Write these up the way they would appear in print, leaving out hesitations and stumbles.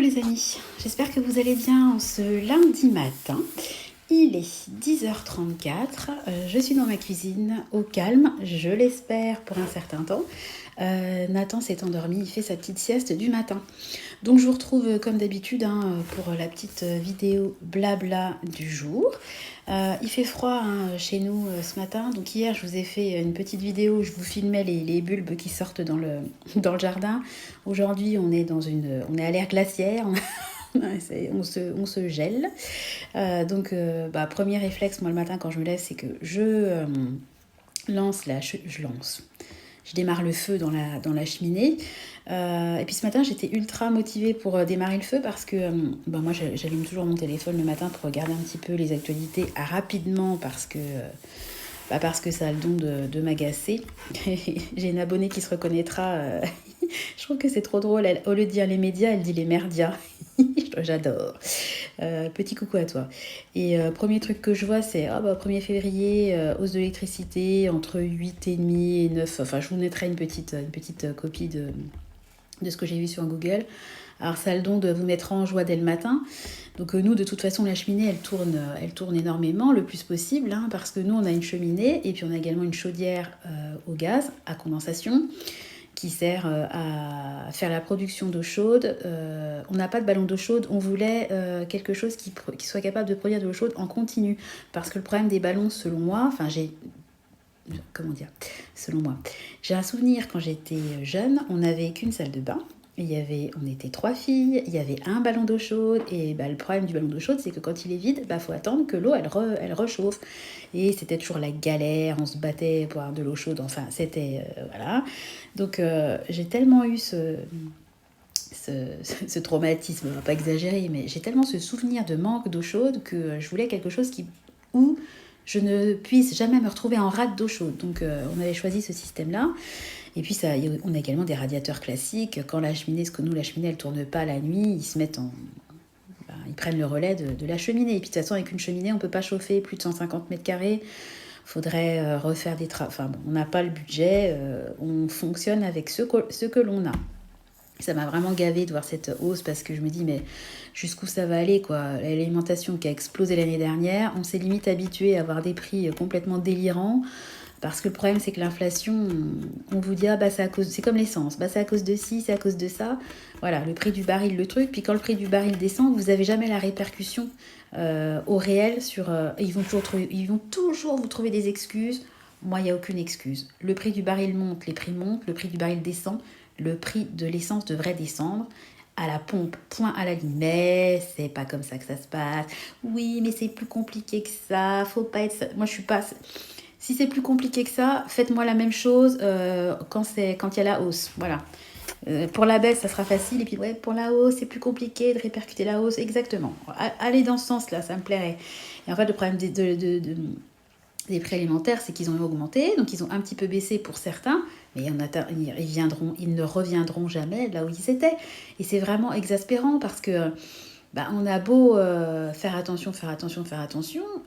les amis, j'espère que vous allez bien ce lundi matin. Il est 10h34, je suis dans ma cuisine au calme, je l'espère pour un certain temps. Nathan s'est endormi, il fait sa petite sieste du matin. Donc je vous retrouve comme d'habitude pour la petite vidéo blabla du jour. Il fait froid chez nous ce matin, donc hier je vous ai fait une petite vidéo où je vous filmais les bulbes qui sortent dans le jardin. Aujourd'hui on est à l'ère glaciaire, on se gèle. Premier réflexe moi le matin quand je me lève, c'est que je démarre le feu dans la cheminée. Et puis ce matin, j'étais ultra motivée pour démarrer le feu parce que moi, j'allume toujours mon téléphone le matin pour regarder un petit peu les actualités rapidement parce que ça a le don de m'agacer. J'ai une abonnée qui se reconnaîtra. Je trouve que c'est trop drôle. Au lieu de dire les médias, elle dit les merdias. J'adore. Petit coucou à toi. Et premier truc que je vois, c'est 1er février, hausse de l'électricité entre 8,5 et 9. Enfin, je vous mettrai une petite copie de ce que j'ai vu sur Google. Alors, ça a le don de vous mettre en joie dès le matin. Donc, nous, de toute façon, la cheminée, elle tourne énormément, le plus possible, parce que nous, on a une cheminée et puis on a également une chaudière au gaz à condensation qui sert à faire la production d'eau chaude. On n'a pas de ballon d'eau chaude, on voulait quelque chose qui soit capable de produire de l'eau chaude en continu. Parce que le problème des ballons, selon moi, j'ai un souvenir quand j'étais jeune, on n'avait qu'une salle de bain. On était 3 filles, il y avait un ballon d'eau chaude et le problème du ballon d'eau chaude, c'est que quand il est vide, faut attendre que l'eau elle réchauffe. Et c'était toujours la galère, on se battait pour avoir de l'eau chaude, enfin c'était voilà. Donc j'ai tellement eu ce traumatisme, on va pas exagérer, mais j'ai tellement ce souvenir de manque d'eau chaude que je voulais quelque chose où je ne puisse jamais me retrouver en rate d'eau chaude. Donc on avait choisi ce système-là. Et puis on a également des radiateurs classiques. Quand la cheminée, elle tourne pas la nuit, ils prennent le relais de la cheminée. Et puis de toute façon, avec une cheminée, on peut pas chauffer plus de 150 mètres carrés. Faudrait refaire des travaux. Enfin bon, on n'a pas le budget. On fonctionne avec ce que l'on a. Ça m'a vraiment gavé de voir cette hausse parce que je me dis mais jusqu'où ça va aller quoi. L'alimentation qui a explosé l'année dernière, on s'est limite habitué à avoir des prix complètement délirants parce que le problème c'est que l'inflation, on vous dit c'est comme l'essence, c'est à cause de ci, c'est à cause de ça. Voilà, le prix du baril, le truc. Puis quand le prix du baril descend, vous avez jamais la répercussion au réel sur. Ils vont toujours vous trouver des excuses. Moi, il n'y a aucune excuse. Le prix du baril monte, les prix montent, le prix du baril descend. Le prix de l'essence devrait descendre à la pompe, point à la ligne. Mais c'est pas comme ça que ça se passe. Oui, mais c'est plus compliqué que ça. Faut pas être... Moi, je suis pas... Si c'est plus compliqué que ça, faites-moi la même chose quand il y a la hausse. Voilà. Pour la baisse, ça sera facile. Et puis, pour la hausse, c'est plus compliqué de répercuter la hausse. Exactement. Allez dans ce sens-là, ça me plairait. Et en fait, le problème des prix alimentaires, c'est qu'ils ont augmenté, donc ils ont un petit peu baissé pour certains, mais ils ne reviendront jamais là où ils étaient. Et c'est vraiment exaspérant parce que on a beau faire attention,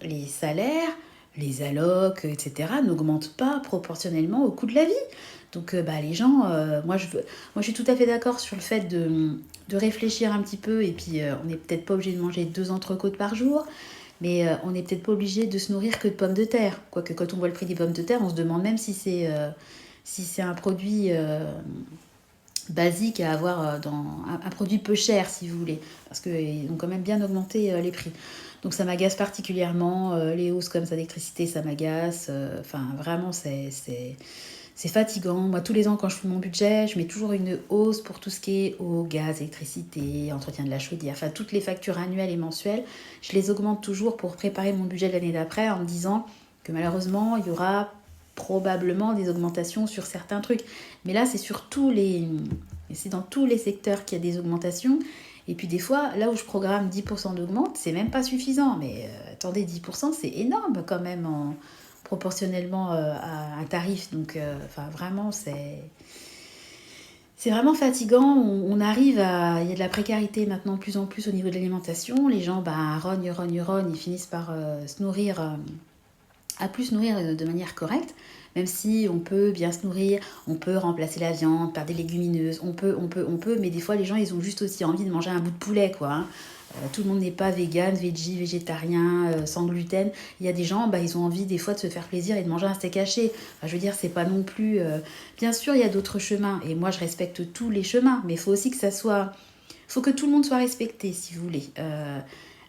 les salaires, les allocs, etc. n'augmentent pas proportionnellement au coût de la vie. Donc les gens, moi je suis tout à fait d'accord sur le fait de réfléchir un petit peu, et puis on n'est peut-être pas obligé de manger 2 entrecôtes par jour, mais on n'est peut-être pas obligé de se nourrir que de pommes de terre. Quoique quand on voit le prix des pommes de terre, on se demande même si c'est un produit basique à avoir un produit peu cher, si vous voulez. Parce qu'ils ont quand même bien augmenté les prix. Donc ça m'agace particulièrement. Les hausses comme ça d'électricité, ça m'agace. Vraiment, c'est fatigant. Moi, tous les ans, quand je fais mon budget, je mets toujours une hausse pour tout ce qui est eau, gaz, électricité, entretien de la chaudière. Enfin, toutes les factures annuelles et mensuelles, je les augmente toujours pour préparer mon budget de l'année d'après en me disant que malheureusement, il y aura probablement des augmentations sur certains trucs. Mais là, c'est dans tous les secteurs qu'il y a des augmentations. Et puis des fois, là où je programme 10% d'augmente, c'est même pas suffisant. Mais attendez, 10%, c'est énorme quand même proportionnellement à un tarif. Donc, vraiment, c'est vraiment fatigant. On arrive il y a de la précarité maintenant de plus en plus au niveau de l'alimentation. Les gens rognent, ils finissent par se nourrir à plus se nourrir de manière correcte, même si on peut bien se nourrir, on peut remplacer la viande par des légumineuses, on peut, mais des fois les gens ils ont juste aussi envie de manger un bout de poulet, quoi. Hein. Tout le monde n'est pas vegan, veggie, végétarien, sans gluten. Il y a des gens, ils ont envie des fois de se faire plaisir et de manger un steak haché. Enfin, je veux dire, c'est pas non plus... Bien sûr, il y a d'autres chemins, et moi je respecte tous les chemins, mais il faut aussi que ça soit... Il faut que tout le monde soit respecté, si vous voulez.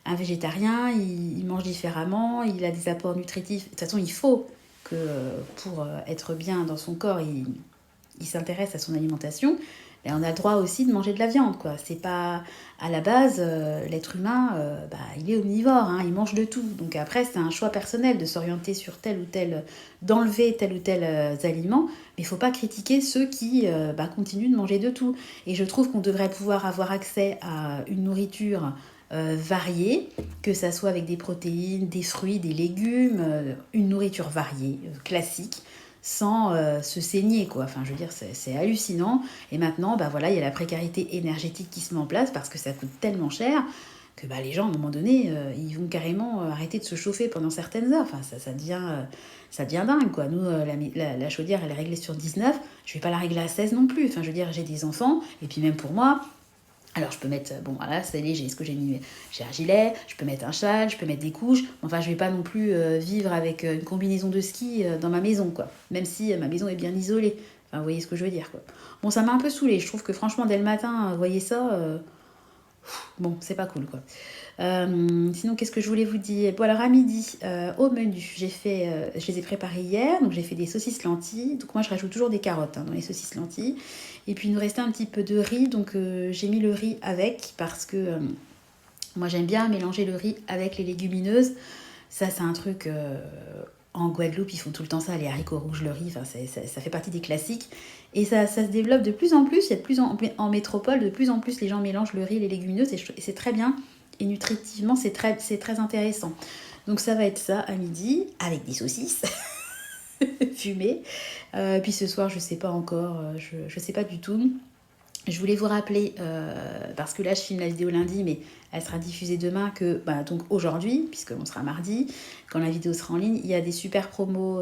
Un végétarien, il mange différemment, il a des apports nutritifs. De toute façon, il faut que pour être bien dans son corps, il s'intéresse à son alimentation. Et on a le droit aussi de manger de la viande, quoi. C'est pas... À la base, l'être humain, il est omnivore, hein, il mange de tout. Donc après, c'est un choix personnel de s'orienter sur tel ou tel... d'enlever tel ou tel aliment. Mais il faut pas critiquer ceux qui continuent de manger de tout. Et je trouve qu'on devrait pouvoir avoir accès à une nourriture variée, que ça soit avec des protéines, des fruits, des légumes, une nourriture variée, classique, sans se saigner, quoi. Enfin, je veux dire, c'est hallucinant. Et maintenant, il y a la précarité énergétique qui se met en place parce que ça coûte tellement cher que les gens, à un moment donné, ils vont carrément arrêter de se chauffer pendant certaines heures. Enfin, ça devient dingue, quoi. Nous, la chaudière, elle est réglée sur 19. Je vais pas la régler à 16 non plus. Enfin, je veux dire, j'ai des enfants. Et puis même pour moi, alors je peux mettre, c'est léger, ce que j'ai mis, j'ai un gilet, je peux mettre un châle, je peux mettre des couches. Enfin, je vais pas non plus vivre avec une combinaison de ski dans ma maison, quoi. Même si ma maison est bien isolée. Enfin, vous voyez ce que je veux dire, quoi. Bon, ça m'a un peu saoulée. Je trouve que franchement, dès le matin, vous voyez ça, bon, c'est pas cool, quoi. Sinon, qu'est-ce que je voulais vous dire? Bon, alors à midi, au menu, je les ai préparés hier, donc j'ai fait des saucisses lentilles. Donc moi, je rajoute toujours des carottes dans les saucisses lentilles. Et puis, il nous restait un petit peu de riz, donc j'ai mis le riz avec parce que moi, j'aime bien mélanger le riz avec les légumineuses. Ça, c'est un truc... en Guadeloupe, ils font tout le temps ça, les haricots rouges, le riz, enfin, ça fait partie des classiques. Et ça se développe de plus en plus, il y a en métropole, de plus en plus les gens mélangent le riz et les légumineuses, et c'est très bien. Et nutritivement, c'est très intéressant. Donc ça va être ça à midi, avec des saucisses fumées. Puis ce soir, je sais pas encore, je sais pas du tout. Je voulais vous rappeler, parce que là je filme la vidéo lundi, mais elle sera diffusée demain, que donc aujourd'hui, puisqu'on sera mardi, quand la vidéo sera en ligne, il y a des super promos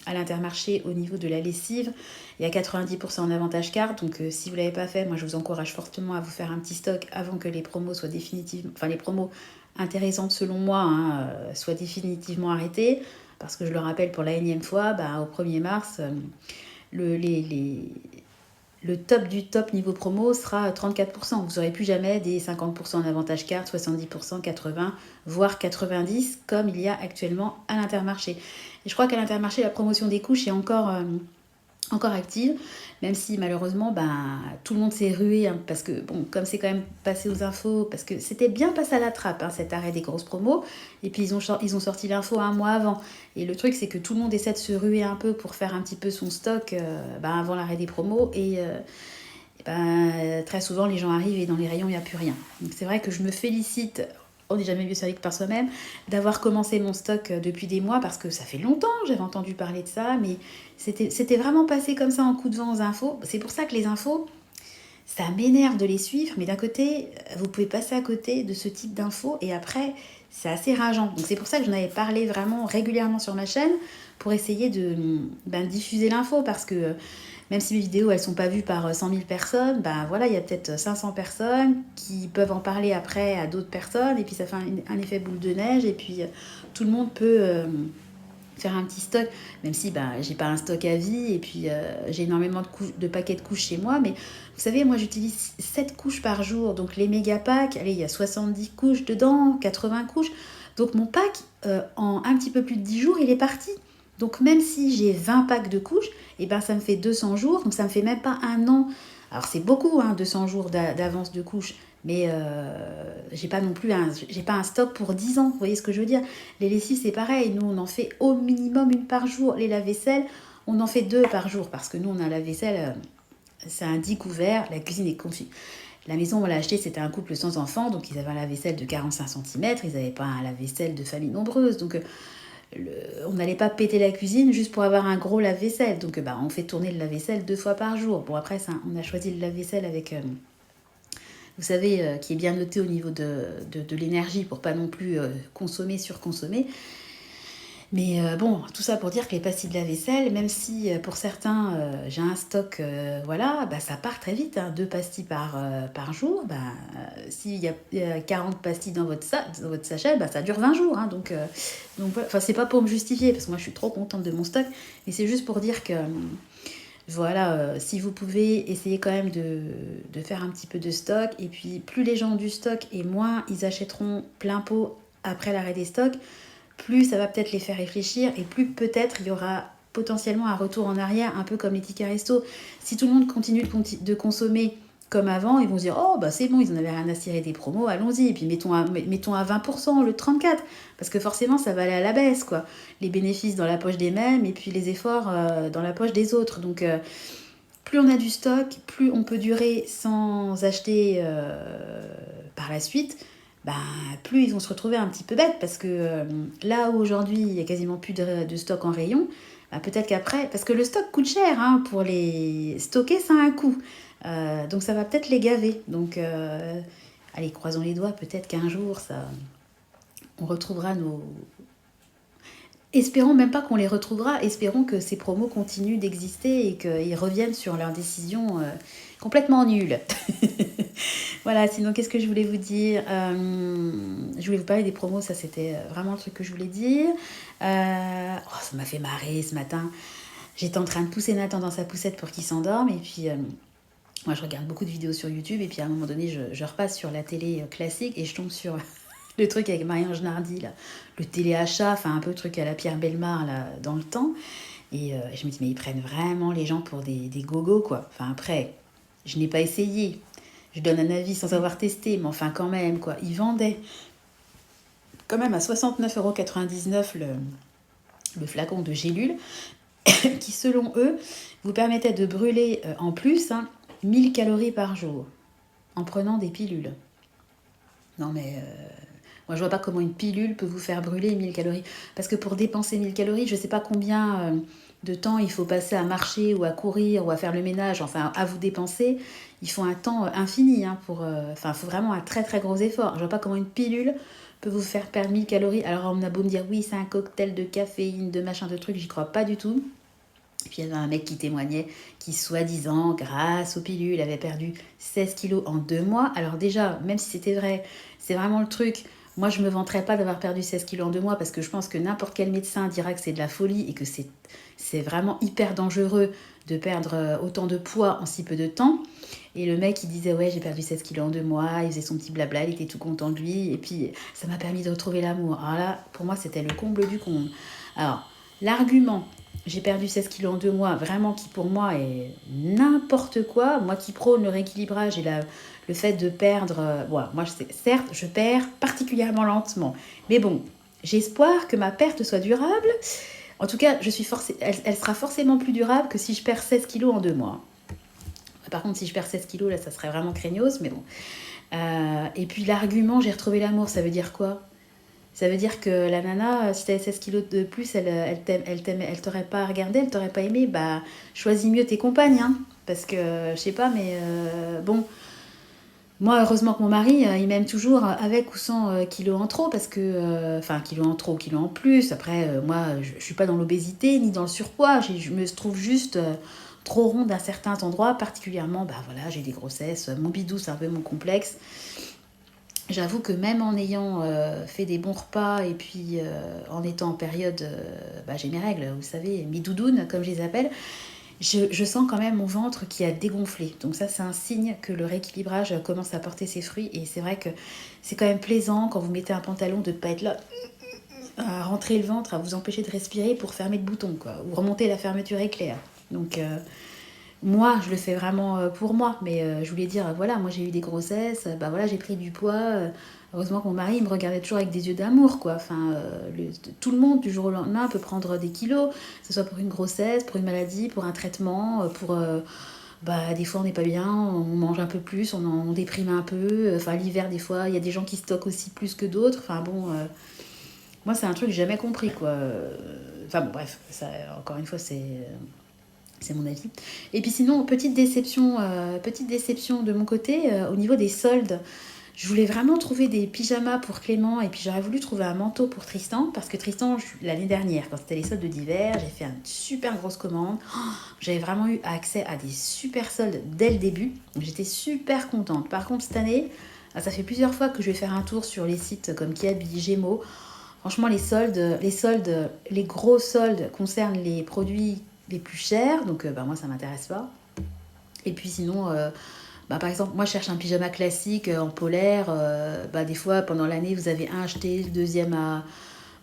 à l'Intermarché au niveau de la lessive. Il y a 90% en avantage carte, donc si vous ne l'avez pas fait, moi je vous encourage fortement à vous faire un petit stock avant que les promos soient définitivement, enfin les promos intéressantes selon moi, soient définitivement arrêtées. Parce que je le rappelle pour la énième fois, au 1er mars, le top du top niveau promo sera 34%. Vous n'aurez plus jamais des 50% en avantage carte, 70%, 80%, voire 90%, comme il y a actuellement à l'Intermarché. Et je crois qu'à l'Intermarché, la promotion des couches est encore active, même si malheureusement tout le monde s'est rué, parce que comme c'est quand même passé aux infos, parce que c'était bien passé à la trappe, cet arrêt des grosses promos, et puis ils ont sorti l'info un mois avant, et le truc c'est que tout le monde essaie de se ruer un peu pour faire un petit peu son stock avant l'arrêt des promos, et très souvent les gens arrivent et dans les rayons il n'y a plus rien. Donc c'est vrai que je me félicite, on n'est jamais mieux servi que par soi-même, d'avoir commencé mon stock depuis des mois, parce que ça fait longtemps que j'avais entendu parler de ça, mais c'était vraiment passé comme ça en coup de vent aux infos. C'est pour ça que les infos, ça m'énerve de les suivre, mais d'un côté, vous pouvez passer à côté de ce type d'infos, et après, c'est assez rageant. Donc c'est pour ça que j'en avais parlé vraiment régulièrement sur ma chaîne, pour essayer de diffuser l'info, parce que même si mes vidéos elles sont pas vues par 100 000 personnes, il y a peut-être 500 personnes qui peuvent en parler après à d'autres personnes, et puis ça fait un effet boule de neige, et puis tout le monde peut faire un petit stock, même si j'ai pas un stock à vie, et puis j'ai énormément de paquets de couches chez moi, mais vous savez, moi j'utilise 7 couches par jour, donc les méga packs, allez, il y a 70 couches dedans, 80 couches, donc mon pack, en un petit peu plus de 10 jours, il est parti. Donc même si j'ai 20 packs de couches, ça me fait 200 jours, donc ça me fait même pas un an. Alors c'est beaucoup, 200 jours d'avance de couches, mais j'ai pas non plus j'ai pas un stock pour 10 ans, vous voyez ce que je veux dire? Les lessives c'est pareil, nous on en fait au minimum une par jour. Les lave-vaisselle, on en fait 2 par jour, parce que nous on a la vaisselle, c'est un 10 couverts, la cuisine est confie. La maison, on l'a acheté, c'était un couple sans enfants, donc ils avaient un lave-vaisselle de 45 cm, ils n'avaient pas un lave-vaisselle de famille nombreuse, donc on n'allait pas péter la cuisine juste pour avoir un gros lave-vaisselle. Donc on fait tourner le lave-vaisselle 2 fois par jour. Bon, après, on a choisi le lave-vaisselle avec, vous savez, qui est bien noté au niveau de l'énergie, pour pas non plus surconsommer. Mais bon, tout ça pour dire que les pastilles de lave-vaisselle, même si pour certains j'ai un stock, voilà, bah, ça part très vite, hein, 2 pastilles par jour. Bah, s'il y a 40 pastilles dans votre sachet, bah, ça dure 20 jours. Hein, donc voilà. Enfin, c'est pas pour me justifier, parce que moi je suis trop contente de mon stock, mais c'est juste pour dire que voilà, si vous pouvez essayer quand même de faire un petit peu de stock, et puis plus les gens ont du stock et moins ils achèteront plein pot après l'arrêt des stocks, plus ça va peut-être les faire réfléchir et plus peut-être il y aura potentiellement un retour en arrière, un peu comme les tickets resto. Si tout le monde continue de consommer comme avant, ils vont se dire oh bah c'est bon, ils en avaient rien à cirer des promos, allons-y, et puis mettons à 20% le 34, parce que forcément ça va aller à la baisse, quoi. Les bénéfices dans la poche des mêmes et puis les efforts dans la poche des autres. Donc plus on a du stock, plus on peut durer sans acheter par la suite, ben, plus ils vont se retrouver un petit peu bêtes, parce que là où aujourd'hui il n'y a quasiment plus de stock en rayon, ben, peut-être qu'après, parce que le stock coûte cher, hein, pour les stocker, ça a un coût. Donc ça va peut-être les gaver. Donc allez, croisons les doigts, peut-être qu'un jour on retrouvera nos... Espérons même pas qu'on les retrouvera, espérons que ces promos continuent d'exister et qu'ils reviennent sur leurs décisions complètement nulles. Voilà, sinon qu'est-ce que je voulais vous dire, je voulais vous parler des promos, ça c'était vraiment le truc que je voulais dire. Ça m'a fait marrer ce matin. J'étais en train de pousser Nathan dans sa poussette pour qu'il s'endorme, et puis moi je regarde beaucoup de vidéos sur YouTube, et puis à un moment donné je repasse sur la télé classique et je tombe sur le truc avec Marie-Ange Nardi, là, le téléachat, enfin un peu le truc à la Pierre Bellemare là, dans le temps. Et je me dis mais ils prennent vraiment les gens pour des gogos, quoi. Enfin après, je n'ai pas essayé. Je donne un avis sans avoir testé, mais enfin quand même, quoi. Ils vendaient quand même à 69,99 € le flacon de gélules, qui selon eux vous permettait de brûler en plus 1000 calories par jour en prenant des pilules. Non mais moi je vois pas comment une pilule peut vous faire brûler 1000 calories. Parce que pour dépenser 1000 calories, je sais pas combien de temps il faut passer à marcher ou à courir ou à faire le ménage, enfin à vous dépenser. Il faut un temps infini, hein, il faut vraiment un très très gros effort. Je vois pas comment une pilule peut vous faire perdre 1000 calories. Alors on a beau me dire oui, c'est un cocktail de caféine, de machin, de trucs, j'y crois pas du tout. Et puis il y avait un mec qui témoignait, qui soi-disant, grâce aux pilules, avait perdu 16 kilos en 2 mois. Alors déjà, même si c'était vrai, c'est vraiment le truc. Moi, je ne me vanterais pas d'avoir perdu 16 kilos en 2 mois, parce que je pense que n'importe quel médecin dira que c'est de la folie et que c'est vraiment hyper dangereux de perdre autant de poids en si peu de temps. Et le mec, il disait ouais, j'ai perdu 16 kilos en 2 mois, il faisait son petit blabla, il était tout content de lui, et puis ça m'a permis de retrouver l'amour. Alors là, pour moi, c'était le comble du comble. Alors, l'argument j'ai perdu 16 kilos en 2 mois, vraiment qui pour moi est n'importe quoi. Moi qui prône le rééquilibrage et le fait de perdre... Voilà, moi, certes, je perds particulièrement lentement. Mais bon, j'ai espoir que ma perte soit durable. En tout cas, elle sera forcément plus durable que si je perds 16 kilos en 2 mois. Par contre, si je perds 16 kilos, là, ça serait vraiment craignos, mais bon. Et puis l'argument, j'ai retrouvé l'amour, ça veut dire quoi ? Ça veut dire que la nana, si t'avais 16 kilos de plus, elle t'aurait pas regardé, elle t'aurait pas aimé. Bah, choisis mieux tes compagnes, hein. Parce que, je sais pas, mais bon, moi, heureusement que mon mari, il m'aime toujours avec ou sans kilos en trop, parce que, enfin, kilos en trop, kilos en plus. Après, moi, je suis pas dans l'obésité ni dans le surpoids. Je me trouve juste trop ronde à certains endroits, particulièrement, bah voilà, j'ai des grossesses. Mon bidou, c'est un peu mon complexe. J'avoue que même en ayant fait des bons repas et puis en étant en période, j'ai mes règles, vous savez, mes doudounes, comme je les appelle, je sens quand même mon ventre qui a dégonflé. Donc ça, c'est un signe que le rééquilibrage commence à porter ses fruits. Et c'est vrai que c'est quand même plaisant quand vous mettez un pantalon de ne pas être là à rentrer le ventre, à vous empêcher de respirer pour fermer le bouton, quoi, ou remonter la fermeture éclair. Donc moi, je le fais vraiment pour moi, mais je voulais dire, voilà, moi j'ai eu des grossesses, bah voilà, j'ai pris du poids. Heureusement que mon mari il me regardait toujours avec des yeux d'amour, quoi. Enfin, tout le monde, du jour au lendemain, peut prendre des kilos, que ce soit pour une grossesse, pour une maladie, pour un traitement, des fois on n'est pas bien, on mange un peu plus, on déprime un peu. Enfin, l'hiver, des fois, il y a des gens qui stockent aussi plus que d'autres. Enfin, bon, moi, c'est un truc que j'ai jamais compris, quoi. Enfin, bon, bref, ça, encore une fois, c'est mon avis. Et puis sinon, petite déception de mon côté, au niveau des soldes. Je voulais vraiment trouver des pyjamas pour Clément et puis j'aurais voulu trouver un manteau pour Tristan parce que Tristan, l'année dernière, quand c'était les soldes d'hiver, j'ai fait une super grosse commande. J'avais vraiment eu accès à des super soldes dès le début. J'étais super contente. Par contre, cette année, ça fait plusieurs fois que je vais faire un tour sur les sites comme Kiabi, Gémeaux. Franchement, les gros soldes concernent les produits les plus chers. Donc, moi, ça m'intéresse pas. Et puis sinon, par exemple, moi je cherche un pyjama classique en polaire. Des fois, pendant l'année, vous avez un acheté, le deuxième à...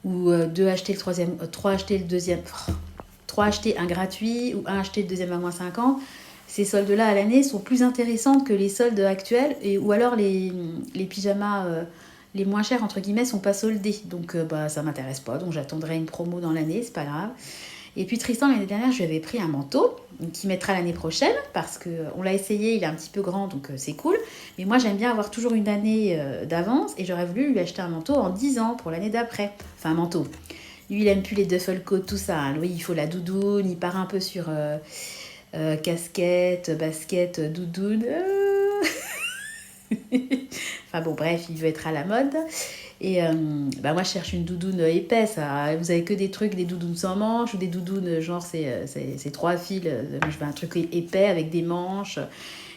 ou deux achetés, le troisième, trois achetés, le deuxième... trois achetés, un gratuit, ou un acheté, le deuxième à moins 50. Ces soldes-là à l'année sont plus intéressantes que les soldes actuels, ou alors les pyjamas les moins chers, entre guillemets, sont pas soldés. Donc ça m'intéresse pas, donc j'attendrai une promo dans l'année, c'est pas grave. Et puis Tristan, l'année dernière, je lui avais pris un manteau qui mettra l'année prochaine parce qu'on l'a essayé, il est un petit peu grand, donc c'est cool. Mais moi, j'aime bien avoir toujours une année d'avance et j'aurais voulu lui acheter un manteau en 10 ans pour l'année d'après. Enfin, un manteau. Lui, il aime plus les duffel coats, tout ça. Lui, il faut la doudoune, il part un peu sur casquette, basket, doudoune. Enfin bon, bref, il veut être à la mode. Et moi, je cherche une doudoune épaisse. Alors, vous avez que des trucs, des doudounes sans manches ou des doudounes, genre, c'est 3 fils. Moi, je veux un truc épais avec des manches.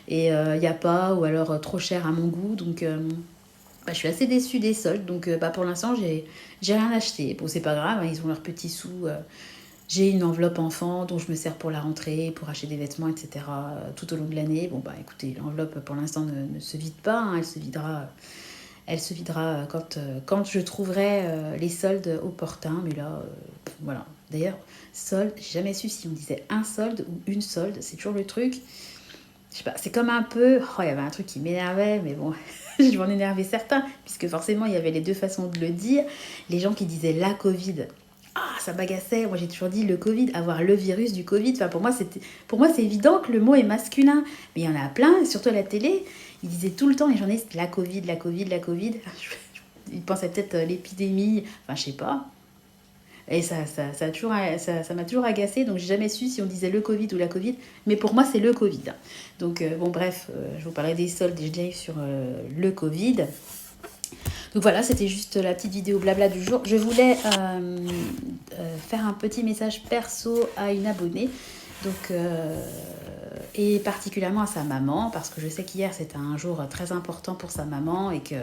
Et il n'y a pas, ou alors trop cher à mon goût. Donc, je suis assez déçue des soldes. Donc, pour l'instant, j'ai rien acheté. Bon, c'est pas grave, hein, ils ont leurs petits sous. J'ai une enveloppe enfant dont je me sers pour la rentrée, pour acheter des vêtements, etc. Tout au long de l'année. Bon, écoutez, l'enveloppe, pour l'instant, ne se vide pas. Hein, elle se videra quand je trouverai les soldes opportuns. Mais là, voilà. D'ailleurs, solde, j'ai jamais su si on disait un solde ou une solde. C'est toujours le truc. Je sais pas, c'est comme un peu... Oh, il y avait un truc qui m'énervait, mais bon, je vais en énerver certains, puisque forcément, il y avait les deux façons de le dire. Les gens qui disaient la Covid. Ah, ça m'agaçait. Moi, j'ai toujours dit le Covid, avoir le virus du Covid. Enfin, pour moi, c'est évident que le mot est masculin. Mais il y en a plein, surtout à la télé. Ils disaient tout le temps, les journalistes, la Covid, la Covid, la Covid. Ils pensaient peut-être l'épidémie. Enfin, je sais pas. Et ça m'a toujours agacé, donc j'ai jamais su si on disait le Covid ou la Covid, mais pour moi c'est le Covid. Donc bref, je vous parlerai des soldes et je live sur le Covid. Donc voilà, c'était juste la petite vidéo blabla du jour. Je voulais faire un petit message perso à une abonnée, donc, et particulièrement à sa maman, parce que je sais qu'hier c'était un jour très important pour sa maman et que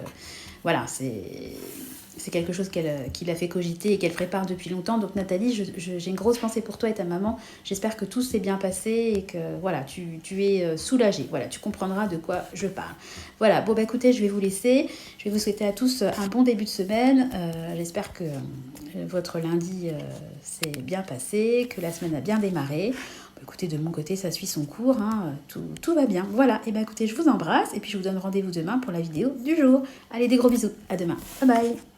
voilà, c'est quelque chose qui l'a fait cogiter et qu'elle prépare depuis longtemps. Donc Nathalie, j'ai une grosse pensée pour toi et ta maman. J'espère que tout s'est bien passé et que voilà, tu es soulagée. Voilà, tu comprendras de quoi je parle. Voilà, bon écoutez, je vais vous laisser. Je vais vous souhaiter à tous un bon début de semaine. J'espère que votre lundi s'est bien passé, que la semaine a bien démarré. Écoutez, de mon côté, ça suit son cours, hein, tout va bien. Voilà, et écoutez, je vous embrasse et puis je vous donne rendez-vous demain pour la vidéo du jour. Allez, des gros bisous, à demain. Bye bye.